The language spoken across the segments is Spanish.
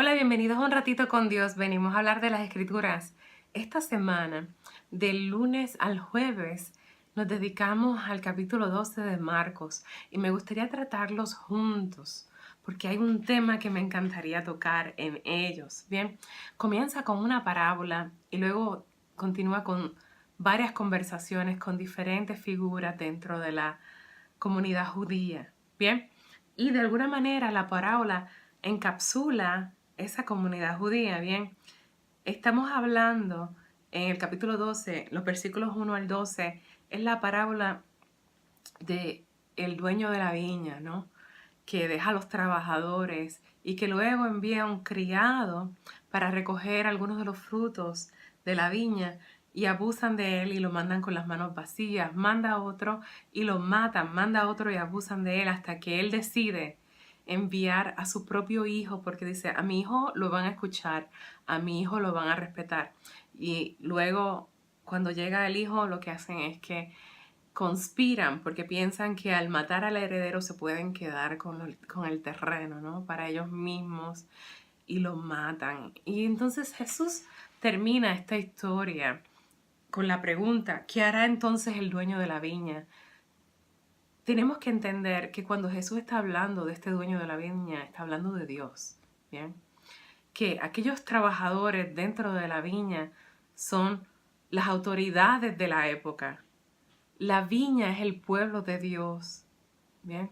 Hola, bienvenidos a Un Ratito con Dios. Venimos a hablar de las Escrituras. Esta semana, del lunes al jueves, nos dedicamos al capítulo 12 de Marcos y me gustaría tratarlos juntos porque hay un tema que me encantaría tocar en ellos. Bien, comienza con una parábola y luego continúa con varias conversaciones con diferentes figuras dentro de la comunidad judía. Bien, y de alguna manera la parábola encapsula esa comunidad judía. Bien, estamos hablando en el capítulo 12, los versículos 1 al 12, es la parábola de el dueño de la viña, ¿no? Que deja a los trabajadores y que luego envía a un criado para recoger algunos de los frutos de la viña y abusan de él y lo mandan con las manos vacías. Manda a otro y lo matan, manda a otro y abusan de él hasta que él decide enviar a su propio hijo porque dice, a mi hijo lo van a escuchar, a mi hijo lo van a respetar. Y luego cuando llega el hijo lo que hacen es que conspiran porque piensan que al matar al heredero se pueden quedar con el terreno, ¿no? Para ellos mismos y lo matan. Y entonces Jesús termina esta historia con la pregunta, ¿qué hará entonces el dueño de la viña? Tenemos que entender que cuando Jesús está hablando de este dueño de la viña, está hablando de Dios, ¿bien? Que aquellos trabajadores dentro de la viña son las autoridades de la época. La viña es el pueblo de Dios, ¿bien?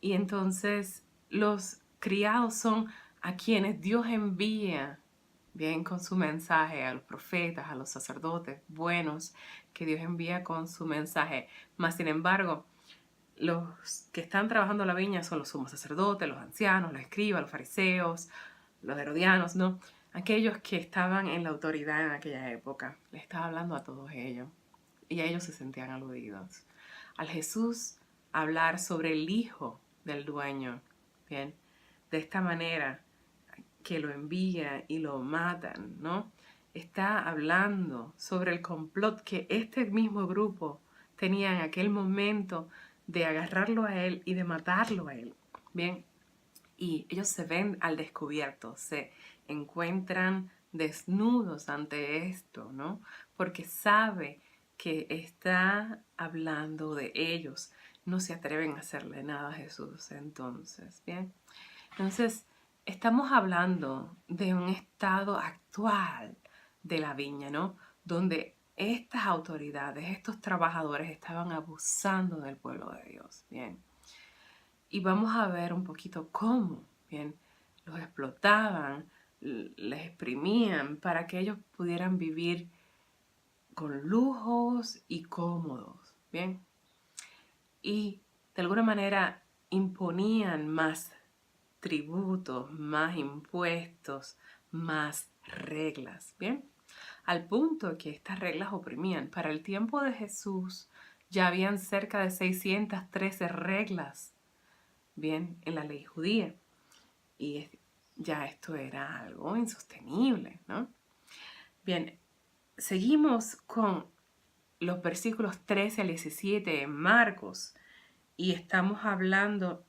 Y entonces los criados son a quienes Dios envía, ¿bien? Con su mensaje, a los profetas, a los sacerdotes buenos que Dios envía con su mensaje. Mas, sin embargo, los que están trabajando la viña son los sumos sacerdotes, los ancianos, los escribas, los fariseos, los herodianos, ¿no? Aquellos que estaban en la autoridad en aquella época. Les estaba hablando a todos ellos y a ellos se sentían aludidos. Al Jesús hablar sobre el hijo del dueño, ¿bien? De esta manera que lo envía y lo matan, ¿no? Está hablando sobre el complot que este mismo grupo tenía en aquel momento de agarrarlo a él y de matarlo a él, ¿bien? Y ellos se ven al descubierto, se encuentran desnudos ante esto, ¿no? Porque sabe que está hablando de ellos. No se atreven a hacerle nada a Jesús entonces, ¿bien? Entonces, estamos hablando de un estado actual de la viña, ¿no? Donde estas autoridades, estos trabajadores estaban abusando del pueblo de Dios, ¿bien? Y vamos a ver un poquito cómo, ¿bien? Los explotaban, les exprimían para que ellos pudieran vivir con lujos y cómodos, ¿bien? Y de alguna manera imponían más tributos, más impuestos, más reglas, ¿bien? Al punto que estas reglas oprimían. Para el tiempo de Jesús ya habían cerca de 613 reglas, ¿bien? En la ley judía. Y ya esto era algo insostenible, ¿no? Bien, seguimos con los versículos 13 al 17 en Marcos y estamos hablando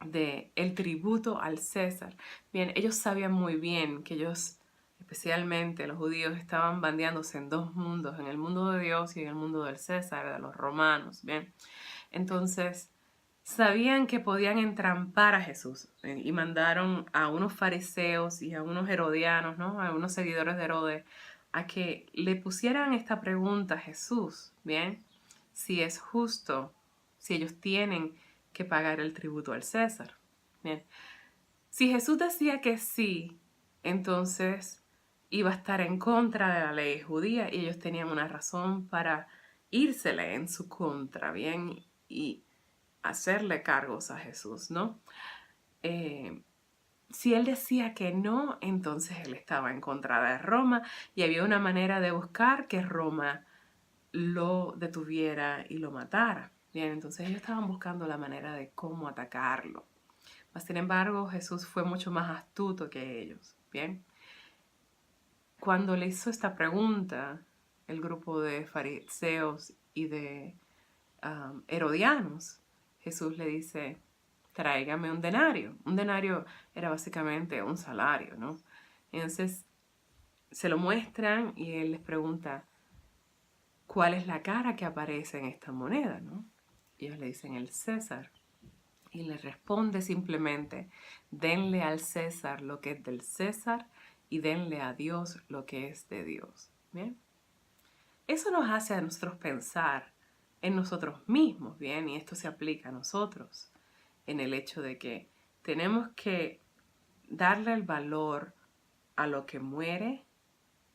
de el tributo al César. Bien, ellos sabían muy bien que ellos, especialmente los judíos, estaban bandeándose en dos mundos, en el mundo de Dios y en el mundo del César, de los romanos, bien. Entonces, sabían que podían entrampar a Jesús y mandaron a unos fariseos y a unos herodianos, ¿no? A unos seguidores de Herodes, a que le pusieran esta pregunta a Jesús, ¿bien? Si es justo, si ellos tienen que pagar el tributo al César, ¿bien? Si Jesús decía que sí, entonces iba a estar en contra de la ley judía y ellos tenían una razón para írsele en su contra, ¿bien? Y hacerle cargos a Jesús, ¿no? Si él decía que no, entonces él estaba en contra de Roma y había una manera de buscar que Roma lo detuviera y lo matara. Bien, entonces ellos estaban buscando la manera de cómo atacarlo. Mas, sin embargo, Jesús fue mucho más astuto que ellos. Bien, cuando le hizo esta pregunta, el grupo de fariseos y de herodianos, Jesús le dice, tráigame un denario. Un denario era básicamente un salario, ¿no? Entonces se lo muestran y él les pregunta, ¿cuál es la cara que aparece en esta moneda, no? Y ellos le dicen el César. Y le responde simplemente, denle al César lo que es del César y denle a Dios lo que es de Dios. ¿Bien? Eso nos hace a nosotros pensar en nosotros mismos, ¿bien? Y esto se aplica a nosotros, en el hecho de que tenemos que darle el valor a lo que muere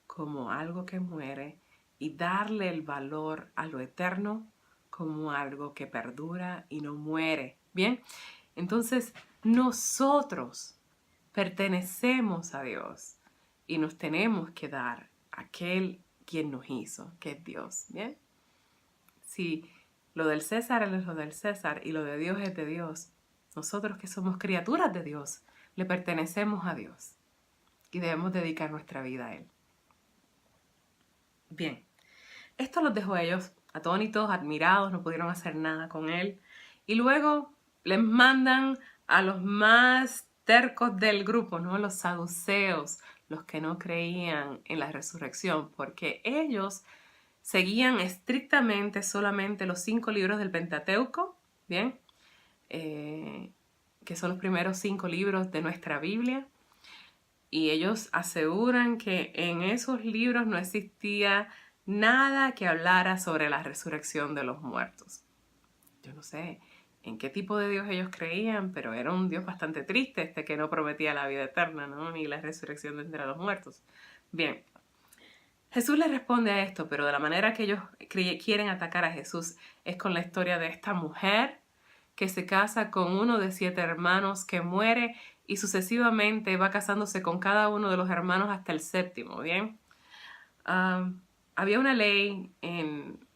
como algo que muere y darle el valor a lo eterno como algo que perdura y no muere. ¿Bien? Entonces, nosotros pertenecemos a Dios y nos tenemos que dar a aquel quien nos hizo, que es Dios. ¿Bien? Si lo del César es lo del César y lo de Dios es de Dios, nosotros que somos criaturas de Dios, le pertenecemos a Dios y debemos dedicar nuestra vida a Él. Bien, esto los dejó a ellos atónitos, admirados, no pudieron hacer nada con él. Y luego les mandan a los más tercos del grupo, ¿no? Los saduceos, los que no creían en la resurrección, porque ellos seguían estrictamente solamente los 5 libros del Pentateuco, ¿bien? Que son los primeros 5 libros de nuestra Biblia. Y ellos aseguran que en esos libros no existía nada que hablara sobre la resurrección de los muertos. Yo no sé en qué tipo de Dios ellos creían, pero era un Dios bastante triste, que no prometía la vida eterna, ¿no? Ni la resurrección de entre los muertos. Bien, Jesús les responde a esto, pero de la manera que ellos quieren atacar a Jesús es con la historia de esta mujer que se casa con uno de 7 hermanos, que muere y sucesivamente va casándose con cada uno de los hermanos hasta el 7º, ¿bien? Había una ley en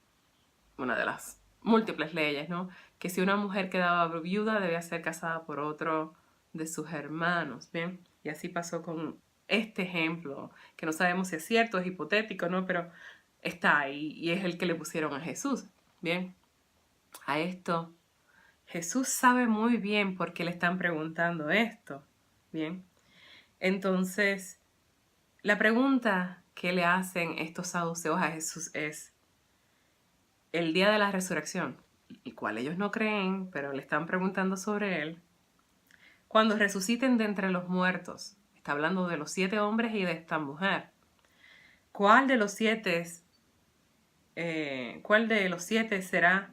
una de las múltiples leyes, ¿no? Que si una mujer quedaba viuda debía ser casada por otro de sus hermanos, ¿bien? Y así pasó con este ejemplo, que no sabemos si es cierto, es hipotético, ¿no? Pero está ahí y es el que le pusieron a Jesús, ¿bien? A esto Jesús sabe muy bien por qué le están preguntando esto, ¿bien? Entonces, la pregunta que le hacen estos saduceos a Jesús es, el día de la resurrección, el cual ellos no creen, pero le están preguntando sobre él, cuando resuciten de entre los muertos, está hablando de los 7 hombres y de esta mujer, ¿cuál de los 7 será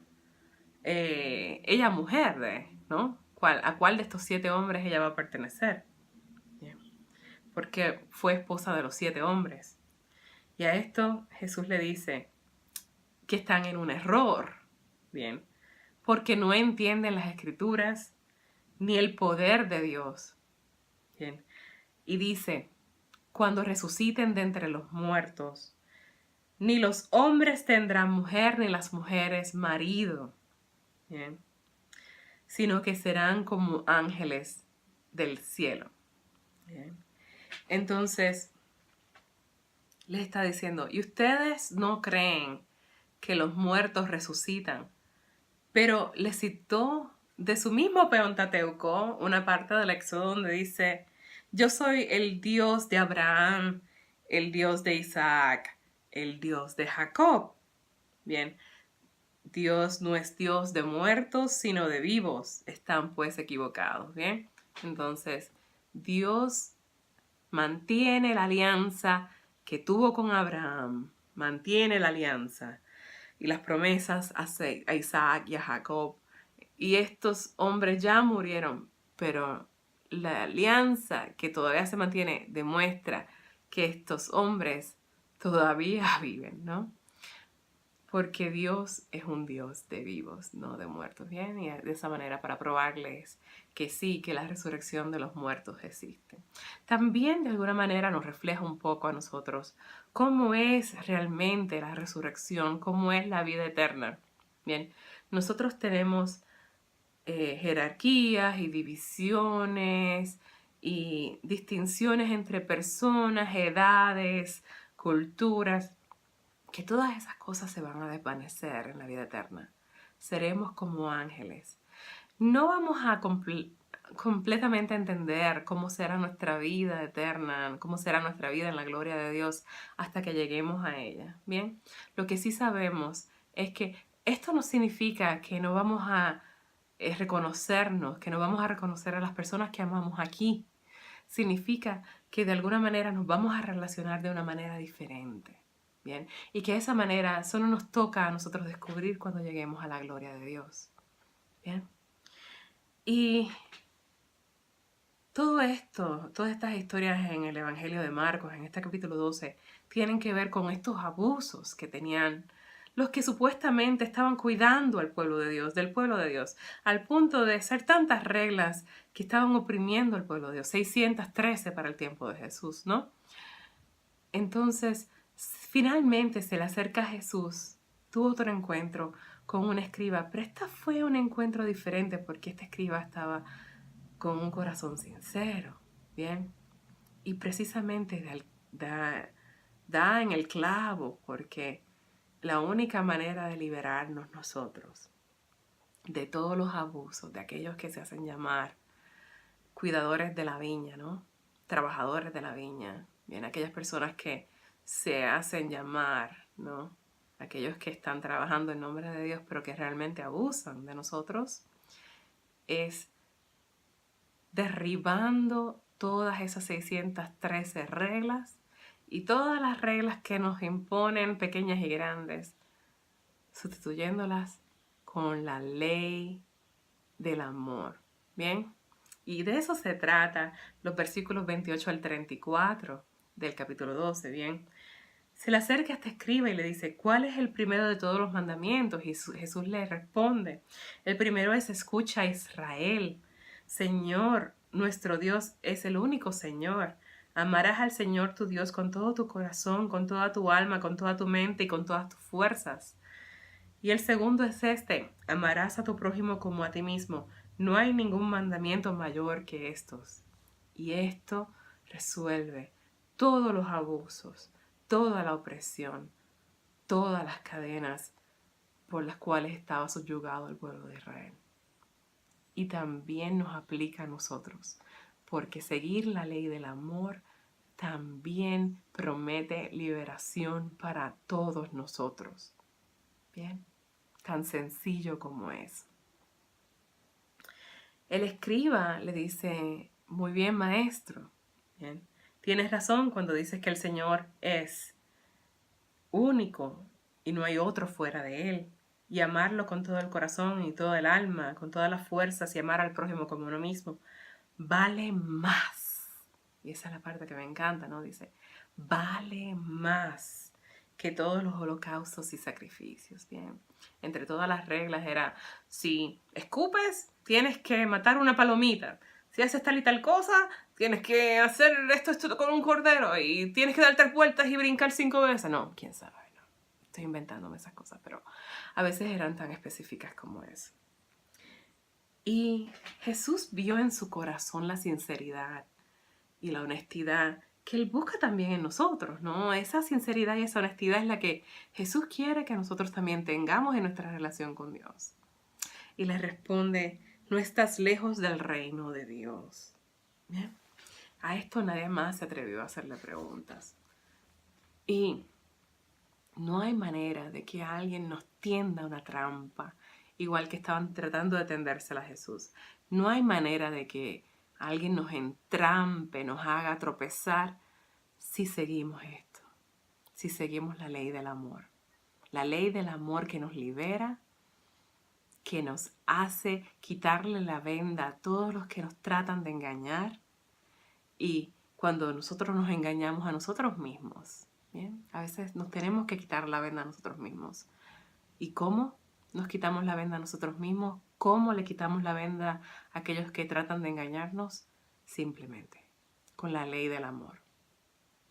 ella mujer, ¿no? ¿A cuál de estos 7 hombres ella va a pertenecer? Bien. Porque fue esposa de los 7 hombres. Y a esto Jesús le dice que están en un error, bien, porque no entienden las escrituras ni el poder de Dios. Bien. Y dice, cuando resuciten de entre los muertos, ni los hombres tendrán mujer, ni las mujeres marido. Bien. Sino que serán como ángeles del cielo. Bien. Entonces, les está diciendo, y ustedes no creen que los muertos resucitan, pero les citó de su mismo Pentateuco una parte del Éxodo donde dice, yo soy el Dios de Abraham, el Dios de Isaac, el Dios de Jacob. Bien, Dios no es Dios de muertos, sino de vivos. Están pues equivocados, ¿bien? Entonces, Dios mantiene la alianza que tuvo con Abraham, mantiene la alianza y las promesas a Isaac y a Jacob. Y estos hombres ya murieron, pero la alianza que todavía se mantiene demuestra que estos hombres todavía viven, ¿no? Porque Dios es un Dios de vivos, no de muertos, ¿bien? Y de esa manera para probarles que sí, que la resurrección de los muertos existe. También de alguna manera nos refleja un poco a nosotros cómo es realmente la resurrección, cómo es la vida eterna. Bien, nosotros tenemos jerarquías y divisiones y distinciones entre personas, edades, culturas, que todas esas cosas se van a desvanecer en la vida eterna. Seremos como ángeles. no vamos a completamente entender cómo será nuestra vida eterna, cómo será nuestra vida en la gloria de Dios hasta que lleguemos a ella. Bien, lo que sí sabemos es que esto no significa que no vamos a reconocernos, que no vamos a reconocer a las personas que amamos aquí. Significa que de alguna manera nos vamos a relacionar de una manera diferente. Bien, y que esa manera solo nos toca a nosotros descubrir cuando lleguemos a la gloria de Dios. Bien. Y todo esto, todas estas historias en el Evangelio de Marcos, en este capítulo 12, tienen que ver con estos abusos que tenían los que supuestamente estaban cuidando al pueblo de Dios, del pueblo de Dios, al punto de ser tantas reglas que estaban oprimiendo al pueblo de Dios, 613 para el tiempo de Jesús, ¿no? Entonces, finalmente se le acerca a Jesús, tuvo otro encuentro con un escriba, pero este fue un encuentro diferente porque este escriba estaba con un corazón sincero, ¿bien? Y precisamente da en el clavo, porque la única manera de liberarnos nosotros de todos los abusos, de aquellos que se hacen llamar cuidadores de la viña, ¿no? Trabajadores de la viña, bien, aquellas personas que se hacen llamar, ¿no? Aquellos que están trabajando en nombre de Dios, pero que realmente abusan de nosotros, es derribando todas esas 613 reglas y todas las reglas que nos imponen, pequeñas y grandes, sustituyéndolas con la ley del amor. ¿Bien? Y de eso se trata los versículos 28 al 34 del capítulo 12, ¿bien? Se le acerca a este escriba y le dice, ¿cuál es el primero de todos los mandamientos? Y Jesús le responde, el primero es, escucha Israel, Señor, nuestro Dios es el único Señor. Amarás al Señor tu Dios con todo tu corazón, con toda tu alma, con toda tu mente y con todas tus fuerzas. Y el segundo es este, amarás a tu prójimo como a ti mismo. No hay ningún mandamiento mayor que estos. Y esto resuelve todos los abusos, toda la opresión, todas las cadenas por las cuales estaba subyugado el pueblo de Israel. Y también nos aplica a nosotros, porque seguir la ley del amor también promete liberación para todos nosotros. Bien, tan sencillo como es. El escriba le dice, muy bien, maestro, bien, tienes razón cuando dices que el Señor es único y no hay otro fuera de Él. Y amarlo con todo el corazón y todo el alma, con todas las fuerzas y amar al prójimo como uno mismo, vale más. Y esa es la parte que me encanta, ¿no? Dice, vale más que todos los holocaustos y sacrificios, ¿bien? Entre todas las reglas era, si escupes, tienes que matar una palomita. Si haces tal y tal cosa, tienes que hacer esto con un cordero y tienes que dar 3 vueltas y brincar 5 veces. No, quién sabe, no. Estoy inventándome esas cosas, pero a veces eran tan específicas como eso. Y Jesús vio en su corazón la sinceridad y la honestidad que Él busca también en nosotros, ¿no? Esa sinceridad y esa honestidad es la que Jesús quiere que nosotros también tengamos en nuestra relación con Dios. Y le responde, no estás lejos del reino de Dios. ¿Bien? A esto nadie más se atrevió a hacerle preguntas. Y no hay manera de que alguien nos tienda una trampa, igual que estaban tratando de tendérsela a Jesús. No hay manera de que alguien nos entrampe, nos haga tropezar si seguimos esto, si seguimos la ley del amor. La ley del amor que nos libera, que nos hace quitarle la venda a todos los que nos tratan de engañar. Y cuando nosotros nos engañamos a nosotros mismos, ¿bien? A veces nos tenemos que quitar la venda a nosotros mismos. ¿Y cómo nos quitamos la venda a nosotros mismos? ¿Cómo le quitamos la venda a aquellos que tratan de engañarnos? Simplemente con la ley del amor.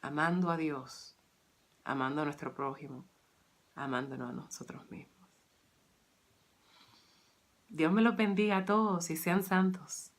Amando a Dios, amando a nuestro prójimo, amándonos a nosotros mismos. Dios me los bendiga a todos y sean santos.